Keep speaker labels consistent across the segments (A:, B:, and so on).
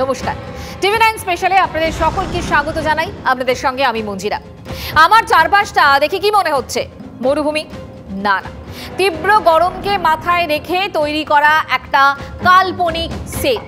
A: নমস্কার, টিভি 9 স্পেশালে আপনাদের সকলকে স্বাগত জানাই। আপনাদের সঙ্গে আমি মঞ্জিরা। আমার চারপাশটা দেখে কি মনে হচ্ছে? মরুভূমি? না না, তীব্র গরমকে মাথায় রেখে তৈরি করা একটা কাল্পনিক সেট।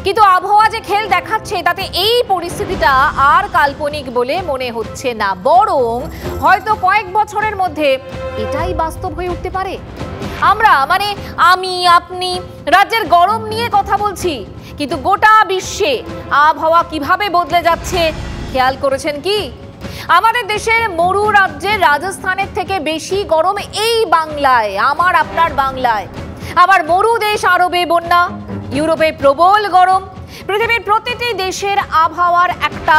A: কিন্তু আবহাওয়া যে খেল দেখাচ্ছে তাতে এই পরিস্থিতিটা আর কাল্পনিক বলে মনে হচ্ছে না, বরং হয়তো কয়েক বছরের মধ্যে এটাই বাস্তব হয়ে উঠতে পারে। আমি আপনি রাজ্যের গরম নিয়ে কথা বলছি, কিন্তু গোটা বিশ্বে আবহাওয়া কিভাবে বদলে যাচ্ছে খেয়াল করেছেন কি? আমাদের দেশের মরু রাজ্যের রাজস্থানের থেকে বেশি গরম এই বাংলায়, আমার আপনার বাংলায়। আবার মরু দেশ আরবে বন্যা, ইউরোপে প্রবল গরম। পৃথিবীর প্রতিটি দেশের আবহাওয়ার একটা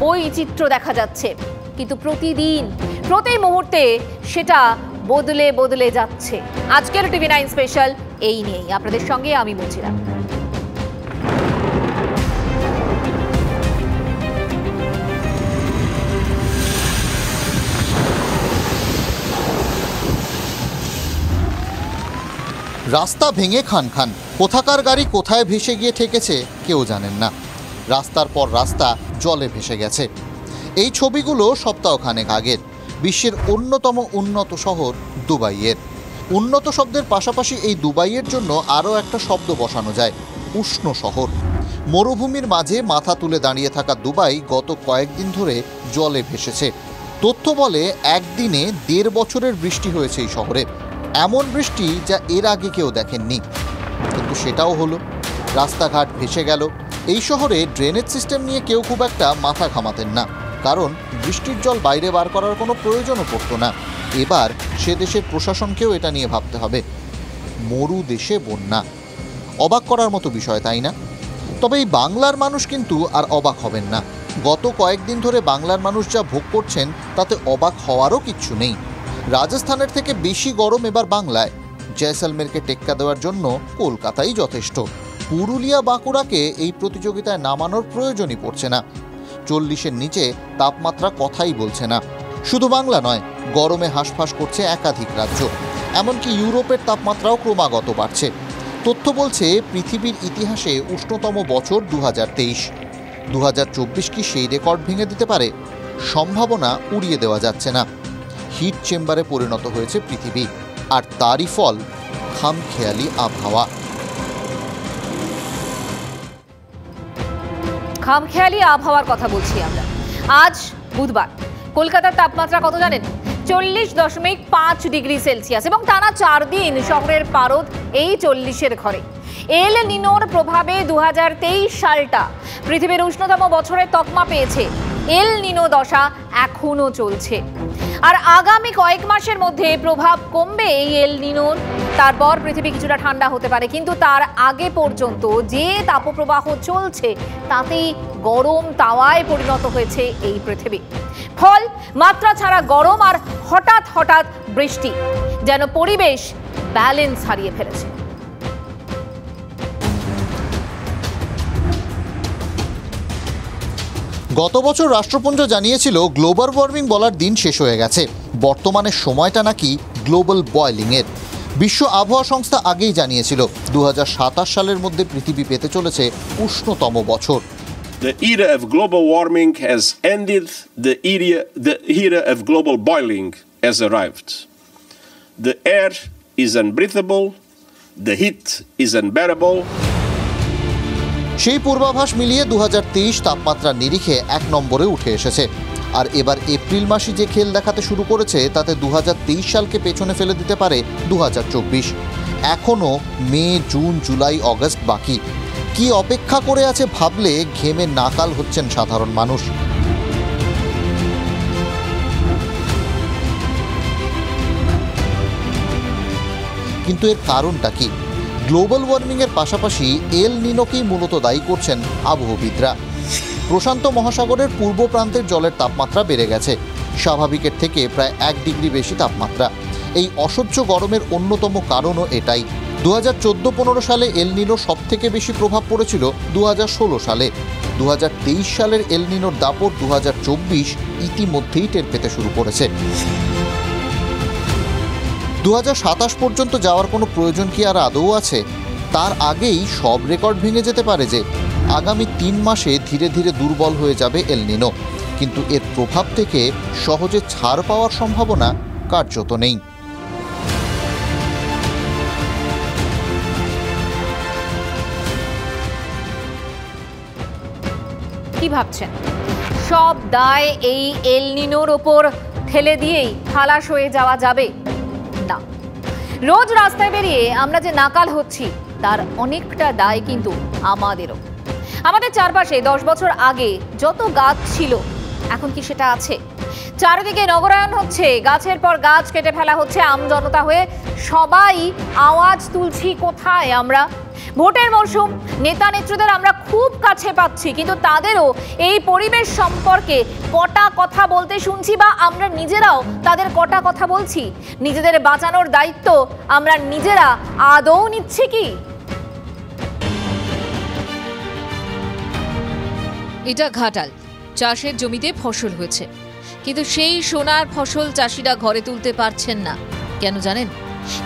A: বৈচিত্র্য দেখা যাচ্ছে, কিন্তু প্রতিদিন প্রতি মুহূর্তে সেটা বদলে বদলে যাচ্ছে। আজকের টিভি 9 স্পেশাল এই নিয়েই, আপনাদের সঙ্গে আমি মঞ্জিরা।
B: রাস্তা ভেঙে খান খান, কোথাকার গাড়ি কোথায় ভেসে গিয়ে ঠেকেছে কেউ জানেন না। রাস্তার পর রাস্তা জলে ভেসে গেছে। এই ছবিগুলো সপ্তাহখানেক আগের, বিশ্বের অন্যতম উন্নত শহর দুবাইয়ের। উন্নত শব্দের পাশাপাশি এই দুবাইয়ের জন্য আরও একটা শব্দ বসানো যায়, উষ্ণ শহর। মরুভূমির মাঝে মাথা তুলে দাঁড়িয়ে থাকা দুবাই গত কয়েকদিন ধরে জলে ভেসেছে। তথ্য বলে একদিনে 1.5 বছরের বৃষ্টি হয়েছে এই শহরে। এমন বৃষ্টি যা এর আগে কেউ দেখেননি। কিন্তু সেটাও হলো, রাস্তাঘাট ভেসে গেল। এই শহরে ড্রেনেজ সিস্টেম নিয়ে কেউ খুব একটা মাথা ঘামাতেন না, কারণ বৃষ্টির জল বাইরে বার করার কোনো প্রয়োজনও পড়তো না। এবার সে দেশের প্রশাসনকেও এটা নিয়ে ভাবতে হবে। মরু দেশে বন্যা, অবাক করার মতো বিষয়, তাই না? তবে এই বাংলার মানুষ কিন্তু আর অবাক হবেন না। গত কয়েকদিন ধরে বাংলার মানুষ যা ভোগ করছেন তাতে অবাক হওয়ারও কিচ্ছু নেই। রাজস্থানের থেকে বেশি গরম এবার বাংলায়। জয়সলমেরকে টেক্কা দেওয়ার জন্য কলকাতাই যথেষ্ট। পুরুলিয়া বাঁকুড়াকে এই প্রতিযোগিতায় নামানোর প্রয়োজনই পড়ছে না। 40-এর নিচে তাপমাত্রা কথাই বলছে না। শুধু বাংলা নয়, গরমে হাঁসফাঁস করছে একাধিক রাজ্য। এমনকি ইউরোপের তাপমাত্রাও ক্রমাগত বাড়ছে। তথ্য বলছে পৃথিবীর ইতিহাসে উষ্ণতম বছর 2023। 2024 কি সেই রেকর্ড ভেঙে দিতে পারে? সম্ভাবনা উড়িয়ে দেওয়া যাচ্ছে না। হিট চেম্বারে পরিণত হয়েছে পৃথিবী, আর তারই ফল খামখেয়ালি আবহাওয়া।
A: খামখেয়ালি আবহাওয়ার কথা বলছি আমরা। আজ বুধবার কলকাতার তাপমাত্রা কত জানেন? 40.5 ডিগ্রি সেলসিয়াস, এবং টানা 4 দিন শহরের পারদ এই 40-এর ঘরে। এল নিনোর প্রভাবে 2023 সালটা পৃথিবীর উষ্ণতম বছরের তকমা পেয়েছে। এল নিনো দশা এখনো চলছে, আর আগামী কয়েক মাসের মধ্যে প্রভাব কমবে এই এল নিনোর। তারপর পৃথিবী কিছুটা ঠান্ডা হতে পারে, কিন্তু তার আগে পর্যন্ত যে তাপপ্রবাহ চলছে তাতেই গরম তাওয়ায় পরিণত হয়েছে এই পৃথিবী। ফল মাত্রা ছাড়া গরম আর হঠাৎ হঠাৎ বৃষ্টি যেন পরিবেশ ব্যালেন্স হারিয়ে ফেলেছে।
B: গত বছর রাষ্ট্রপুঞ্জ জানিয়েছিল গ্লোবাল ওয়ার্মিং বলার দিন শেষ হয়ে গেছে। বর্তমানের সময়টা নাকি গ্লোবাল বয়লিংয়ের। বিশ্ব আবহাওয়া সংস্থা আগেই জানিয়েছিল 2027 সালের মধ্যে পৃথিবী পেতে চলেছে উষ্ণতম বছর।
C: The era of global warming has ended. The era of global boiling has arrived. The air is unbreathable. The heat is unbearable.
B: সেই পূর্বাভাস মিলিয়ে 2023 তাপমাত্রার নিরিখে 1 নম্বরে উঠে এসেছে। আর এবার এপ্রিল মাসে যে খেল দেখাতে শুরু করেছে তাতে 2023 সালকে পেছনে ফেলে দিতে পারে 2024। এখনও মে, জুন, জুলাই, অগস্ট বাকি। কি অপেক্ষা করে আছে ভাবলে ঘেমে নাকাল হচ্ছেন সাধারণ মানুষ। কিন্তু এর কারণটা কি? গ্লোবাল ওয়ার্মিংয়ের পাশাপাশি এল নিনোকেই মূলত দায়ী করছেন আবহবিদরা। প্রশান্ত মহাসাগরের পূর্ব প্রান্তের জলের তাপমাত্রা বেড়ে গেছে, স্বাভাবিকের থেকে প্রায় 1 ডিগ্রি বেশি তাপমাত্রা। এই অসহ্য গরমের অন্যতম কারণও এটাই। 2014-15 সালে এল নিনো সব থেকে বেশি প্রভাব পড়েছিল 2016 সালে। 2023 সালের এল নিনোর দাপট 2024 ইতিমধ্যেই টের পেতে শুরু করেছে। 2027 পর্যন্ত যাওয়ার কোনো প্রয়োজন কি আর আদৌ আছে? তার আগেই সব রেকর্ড ভেঙে যেতে পারে যে। আগামী 3 মাসে ধীরে ধীরে দুর্বল হয়ে যাবে এল নিনো, কিন্তু এর প্রভাব থেকে সহজে ছাড় পাওয়ার সম্ভাবনা কার্যত নেই।
A: কি ভাবছেন সব দায় এই এল নিনোর ওপর ঠেলে দিয়েই খালাস হয়ে যাওয়া যাবে? না, রোজ রাস্তায় বেরিয়ে আমরা যে নাকাল হচ্ছি তার অনেকটা দায় কিন্তু আমাদেরও। আমাদের চারপাশে 10 বছর আগে যত গাছ ছিল এখন কি সেটা আছে? চারিদিকে নগরায়ন হচ্ছে, গাছের পর গাছ কেটে ফেলা হচ্ছে আমজনতা হয়ে। সবাই আওয়াজ তুলছি কোথায় আমরা? ভোটের মরশুম, নেতা নেত্রীদের আমরা খুব কাছে পাচ্ছি, কিন্তু তাদেরও এই পরিবেশ সম্পর্কে কটা কথা বলতে শুনছি, বা আমরা নিজেরাও তাদের কটা কথা বলছি? নিজেদের বাঁচানোর দায়িত্ব আমরা নিজেরা আদৌ নিচ্ছি কি? এটা ঘাটাল, চাষের জমিতে ফসল হয়েছে, কিন্তু সেই সোনার ফসল চাষিরা ঘরে তুলতে পারছেন না। কেন জানেন?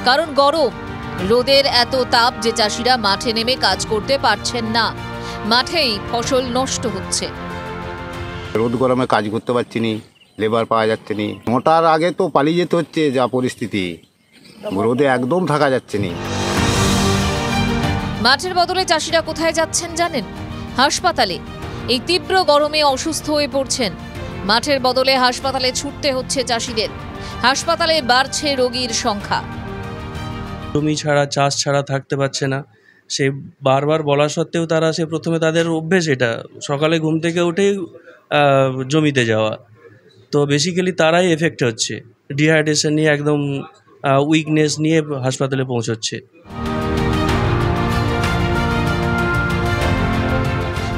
A: কারণ গরম, রোদের এত তাপ যে চাষিরা মাঠে নেমে কাজ করতে পারছেন না, মাঠেই ফসল নষ্ট হচ্ছে।
D: রোদ গরমে কাজ করতে পারছি নি, লেবার পাওয়া যাচ্ছে নি। মোটার আগে তো পালিয়ে যেতে হচ্ছে, যা পরিস্থিতি, রোদে একদম থাকা যাচ্ছে নি।
A: মাঠের বদলে চাষিরা কোথায় যাচ্ছেন জানেন? হাসপাতালে। এই তীব্র গরমে অসুস্থ হয়ে পড়ছেন, মাঠের বদলে হাসপাতালে ছুটতে হচ্ছে চাষিদের। হাসপাতালে বাড়ছে রোগীর সংখ্যা।
E: জমি ছাড়া, চাষ ছাড়া থাকতে পারছে না। সে বারবার বলা সত্ত্বেও তারা প্রথমে তাদের অভ্যেস এটা সকালে ঘুম থেকে উঠেই জমিতে যাওয়া, তো বেসিক্যালি তারাই এফেক্ট হচ্ছে, ডিহাইড্রেশন নিয়ে একদম উইকনেস নিয়ে হাসপাতালে পৌঁছচ্ছে।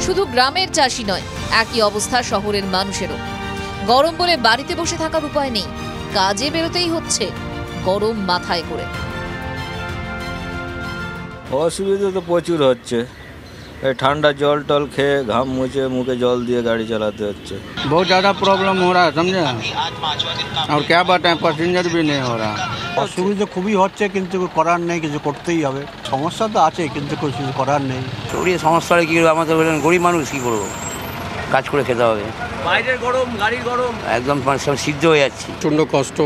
A: শুধু গ্রামের চাষি নয়, একই অবস্থা শহরের মানুষেরও। গরম বলে বাড়িতে বসে থাকার উপায় নেই, কাজে বেরোতেই হচ্ছে গরম মাথায় করে।
F: অসুবিধা তো প্রচুর হচ্ছে, এই ঠান্ডা জল টল খেয়ে ঘাম মুছে মুখে জল দিয়ে গাড়ি চালাতে হচ্ছে।
G: बहुत ज़्यादा प्रॉब्लम हो रहा है, समझे? और क्या बताएं, पैसेंजर भी नहीं हो रहा।
H: অসুবিধা খুবই হচ্ছে, কিন্তু করার নেই, কিছু করতেই হবে। সমস্যা তো আছে, কিন্তু কিছু করার নেই।
I: শরীরে সমস্যা কী করবো, আমাদের গরিব মানুষ কী করবো, কাজ করে খেতে হবে। বাইরের গরম, গাড়ির গরম, একদম সিদ্ধ হয়ে যাচ্ছি।
J: প্রচণ্ড কষ্ট।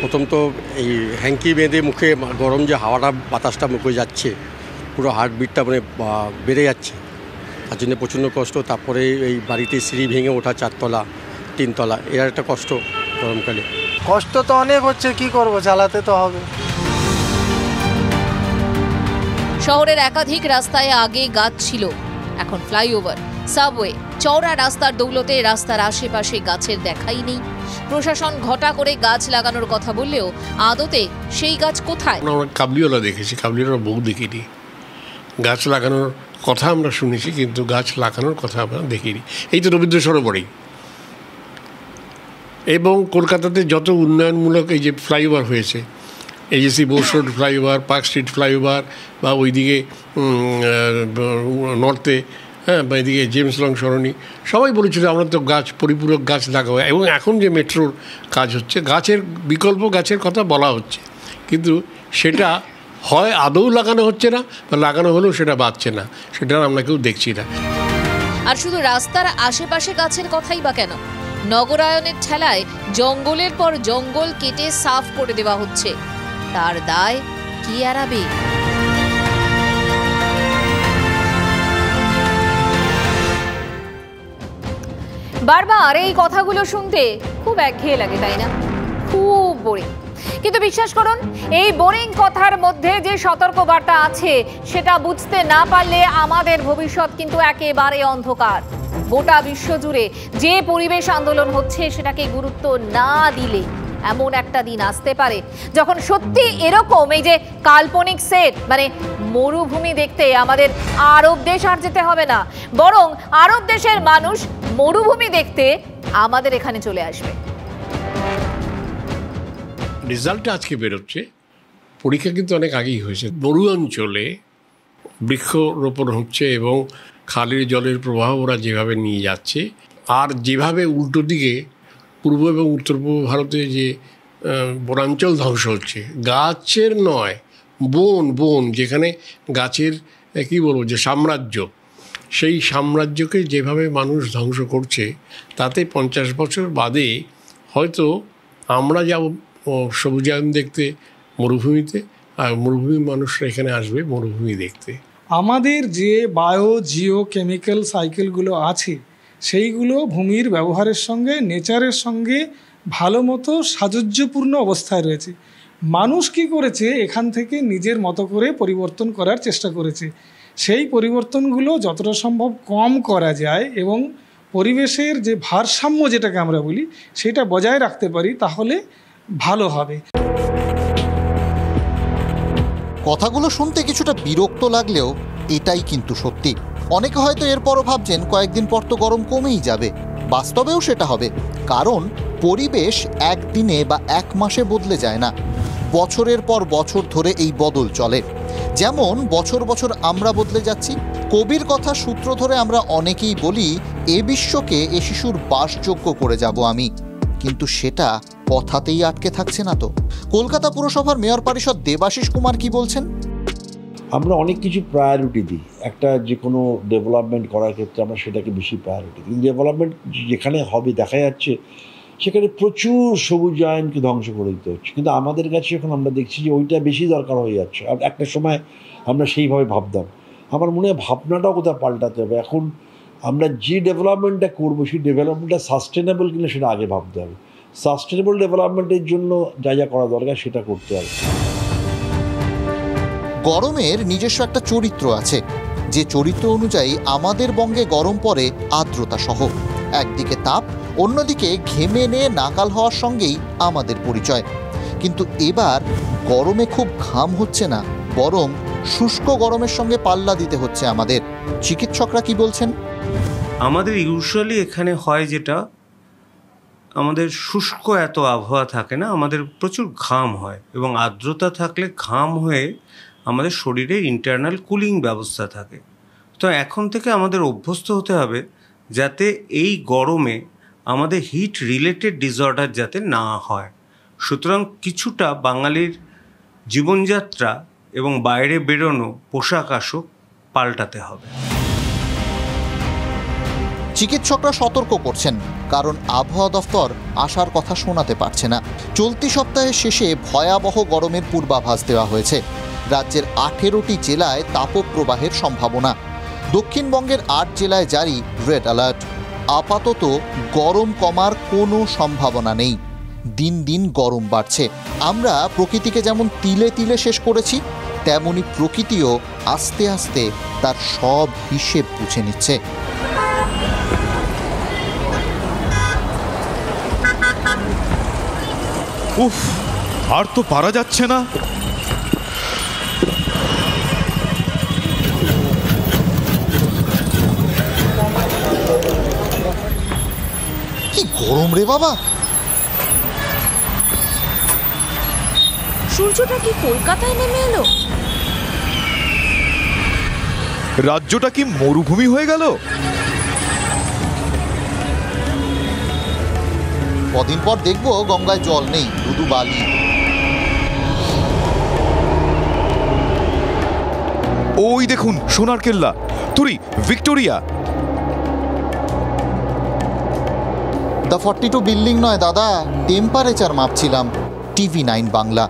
J: প্রথম তো এই হ্যাঙ্কি বেঁধে মুখে গরম যে হাওয়াটা বাতাসটা মুখে যাচ্ছে, পুরো হার্টবিটটা মানে বেড়ে যাচ্ছে, তার জন্য প্রচণ্ড কষ্ট। তারপরে এই বাড়িতে সিঁড়ি ভেঙে ওঠা 4 তলা 3 তলা, এর একটা কষ্ট গরমকালে।
H: কষ্ট তো অনেক হচ্ছে, কি করব, চালাতে তো হবে।
A: শহরের একাধিক রাস্তায় আগে গাছ ছিল, এখন ফ্লাইওভার, সাবওয়ে, চওড়া রাস্তার দৌলতে রাস্তার আশেপাশে গাছের দেখাই নেই। প্রশাসন ঘটা করে গাছ লাগানোর কথা বললেও আদতে সেই গাছ কোথায়?
K: আমরা কাবলিওয়ালা দেখেছি, কাবলিওয়ালা বহু দেখিনি। গাছ লাগানোর কথা আমরা শুনেছি, কিন্তু গাছ লাগানোর কথা আমরা দেখিনি। এই তো রবীন্দ্র সরোবরেই এবং কলকাতাতে যত উন্নয়নমূলক এই যে ফ্লাইওভার হয়েছে, AJC Bose road flyover, park street flyover, বা ওইদিকে নর্থে, হ্যাঁ, বা এদিকে জেমস লং সরণি, সবাই বলেছিল আমরা তো গাছ, পরিপূরক গাছ লাগাবো। এবং এখন যে মেট্রোর কাজ হচ্ছে, গাছের বিকল্প গাছের কথা বলা হচ্ছে, কিন্তু সেটা হয় আদৌ লাগানো হচ্ছে না, বা লাগানো হলেও সেটা বাঁচছে না, সেটা আমরা কেউ দেখছি না।
A: আর শুধু রাস্তার আশেপাশে গাছের কথাই বা কেন? নগরায়নের ঠেলায় জঙ্গলের পর জঙ্গল কেটে সাফ করে দেওয়া হচ্ছে, তার দায় কি এড়াবে? বারবার এই কথাগুলো শুনতে খুব একঘেয়ে লাগে, তাই না? খুব বোরিং। কিন্তু বিশ্বাস করুন, এই বোরিং কথার মধ্যে যে সতর্কবার্তা আছে সেটা বুঝতে না পারলে আমাদের ভবিষ্যৎ কিন্তু একেবারে অন্ধকার। গোটা বিশ্বজুড়ে যে পরিবেশ আন্দোলন হচ্ছে সেটাকে গুরুত্ব না দিলে এমন একটা দিন আসতে পারে যখন সত্যি এরকম এই যে কাল্পনিক সেট, মানে মরুভূমি দেখতে আমাদের আরব দেশ আর যেতে হবে না, বরং আরব দেশের মানুষ মরুভূমি দেখতে আমাদের এখানে চলে আসবে।
K: রেজাল্টটা আজকে বেরোচ্ছে, পরীক্ষা কিন্তু অনেক আগেই হয়েছে। মরু অঞ্চলে বৃক্ষরোপণ হচ্ছে এবং খালের জলের প্রবাহ ওরা যেভাবে নিয়ে যাচ্ছে, আর যেভাবে উল্টো দিকে পূর্ব এবং উত্তর পূর্ব ভারতে যে বনাঞ্চল ধ্বংস হচ্ছে, গাছের নয়, বন, যেখানে গাছের কী বলবো যে সাম্রাজ্য, সেই সাম্রাজ্যকে যেভাবে মানুষ ধ্বংস করছে, তাতে 50 বছর বাদে হয়তো আমরা যাব সবুজায়ন দেখতে মরুভূমিতে, আর মরুভূমি মানুষরা এখানে আসবে মরুভূমি দেখতে।
L: আমাদের যে জিও কেমিক্যাল সাইকেলগুলো আছে সেইগুলো ভূমির ব্যবহারের সঙ্গে নেচারের সঙ্গে ভালো মতো সাযুজ্যপূর্ণ অবস্থায় রয়েছে। মানুষ কি করেছে, এখান থেকে নিজের মতো করে পরিবর্তন করার চেষ্টা করেছে। সেই পরিবর্তনগুলো যতটা সম্ভব কম করা যায় এবং পরিবেশের যে ভারসাম্য যেটাকে আমরা বলি সেটা বজায় রাখতে পারি, তাহলে ভালো হবে।
B: কথাগুলো শুনতে কিছুটা বিরক্ত লাগলেও এটাই কিন্তু সত্যি। অনেকে হয়তো এরপরও ভাবছেন কয়েকদিন পর তো গরম কমেই যাবে। বাস্তবেও সেটা হবে, কারণ পরিবেশ একদিনে বা এক মাসে বদলে যায় না, বছরের পর বছর ধরে এই বদল চলে। যেমন বছর বছর আমরা বদলে যাচ্ছি। কবির কথা সূত্র ধরে আমরা অনেকেই বলি, এ বিশ্বকে এ শিশুর বাসযোগ্য করে যাব আমি, কিন্তু সেটা কথাতেই আটকে থাকছে না তো। কলকাতা পুরসভার মেয়র পরিষদ দেবাশিস কুমার কি বলছেন?
M: আমরা অনেক কিছু প্রায়োরিটি দিই, একটা যে কোনো ডেভেলপমেন্ট করার ক্ষেত্রে আমরা সেটাকে বেশি প্রায়োরিটি দিই। ডেভেলপমেন্ট যেখানে হবে দেখা যাচ্ছে সেখানে প্রচুর সবুজায়নকে ধ্বংস করে দিতে হচ্ছে, কিন্তু আমাদের কাছে এখন আমরা দেখছি যে ওইটা বেশি দরকার হয়ে যাচ্ছে। আর একটা সময় আমরা সেইভাবে ভাবতাম, আমার মনে হয় ভাবনাটাও কোথাও পাল্টাতে হবে। এখন আমরা যে ডেভেলপমেন্টটা করবো সেই ডেভেলপমেন্টটা সাস্টেনেবল কিনা সেটা আগে ভাবতে হবে। সাস্টেনেবল ডেভেলপমেন্টের জন্য যা যা করা দরকার সেটা করতে হবে।
B: গরমের নিজস্ব একটা চরিত্র আছে, যে চরিত্র অনুযায়ী আমাদের বঙ্গে গরম পড়ে আর্দ্রতা সহ। একদিকে তাপ, অন্যদিকে ঘেমে নিয়ে নাকাল হওয়ার সঙ্গেই আমাদের পরিচয়। কিন্তু এবার গরমে খুব ঘাম হচ্ছে না, বরং শুষ্ক গরমের সঙ্গে পাল্লা দিতে হচ্ছে আমাদের। চিকিৎসকরা কি বলছেন?
N: আমাদের ইউজুয়ালি এখানে হয় যেটা, আমাদের শুষ্ক এত আবহাওয়া থাকে না, আমাদের প্রচুর ঘাম হয় এবং আর্দ্রতা থাকলে ঘাম হয়ে আমাদের শরীরে ইন্টারনাল কুলিং ব্যবস্থা থাকে। তো এখন থেকে আমাদের অভ্যস্ত হতে হবে যাতে এই গরমে আমাদের হিট রিলেটেড ডিসঅর্ডার যাতে না হয়। সুতরাং কিছুটা বাঙালির জীবনযাত্রা এবং বাইরে বেরোনো পোশাক আশাক পাল্টাতে হবে।
B: চিকিৎসকরা সতর্ক করছেন, কারণ আবহাওয়া দফতর আসার কথা শোনাতে পারছে না। চলতি সপ্তাহের শেষে ভয়াবহ গরমের পূর্বাভাস দেওয়া হয়েছে। রাজ্যের 18টি জেলায় তাপপ্রবাহের সম্ভাবনা। দক্ষিণবঙ্গের 8 জেলায় জারি রেড অ্যালার্ট। আপাতত গরম কমার কোনো সম্ভাবনা নেই। দিন দিন গরম বাড়ছে। আমরা প্রকৃতিকে যেমন তিলে তিলে শেষ করেছি, তেমনি প্রকৃতিও আস্তে আস্তে তার সব হিসেব বুঝে নিচ্ছে।
O: উফ, আর তো পারা যাচ্ছে না।
B: কি গরম রে বাবা!
A: সূর্যটা কি কলকাতায় নেমে এলো?
O: রাজ্যটা কি মরুভূমি হয়ে গেল?
B: কদিন পর দেখবো গঙ্গায় জল নেই, শুধু বালি।
O: ওই দেখুন সোনার কেল্লা, তুরি, ভিক্টোরিয়া।
B: দ্য 42 বিল্ডিং নয় দাদা, টেম্পারেচার মাপছিলাম। TV9 বাংলা।